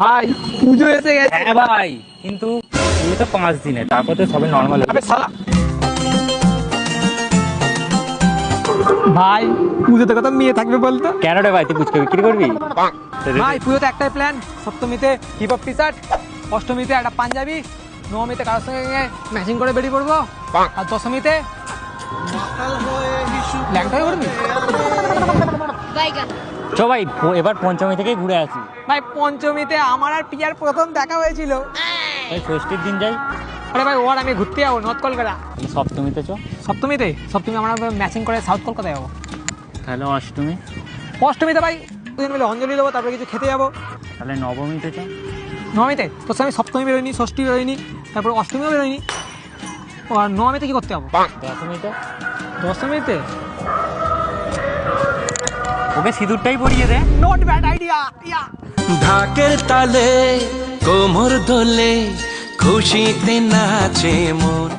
ভাই পুজো এসে গেছে। হ্যাঁ ভাই, কিন্তু পুজো তো 5 দিনে, তারপর তো সবাই নর্মাল হবে। শালা ভাই পুজোতে কত মেয়ে থাকবে বলতো? কেন রে ভাই, তুই পুচকে বিক্রি করবি? ভাই পুজোতে একটাই প্ল্যান, সপ্তমীতে হিপ হপ টি শার্ট, অষ্টমীতে একটা পাঞ্জাবি, নবমীতে কারোর সঙ্গে ম্যাচিং করে বেরিয়ে পড়বো, আর দশমীতে ল্যাংটা হয়ে পড়বি। চ ভাই, এবার পঞ্চমী থেকে ঘুরে আসি। ভাই পঞ্চমীতে আমার আর পিয়ার প্রথম দেখা হয়েছিল। ভাই ষষ্ঠীর দিন যাই। আরে ভাই ওর আমি ঘুরতে যাবো নর্থ কলকাতা। সপ্তমীতে চ। সপ্তমী আমরা ম্যাচিং করে সাউথ কলকাতায় যাবো। তাহলে অষ্টমী। অষ্টমীতে ভাই দুদিন মিলে অঞ্জলি দেবো, তারপরে কিছু খেতে যাবো। তাহলে নবমীতে চ। নবমীতে তোর সঙ্গে আমি সপ্তমী বেরোয়নি, ষষ্ঠী বেরোয়নি, তারপর অষ্টমীও বেরোয়নি। আর নবমীতে কি করতে যাবো? দশমীতে। দশমীতে ওকে সিঁদুরটাই পরিয়ে দে। Not bad idea. ইয়া ঢাকের তালে কোমর দোলে খুশিতে নাচে মন।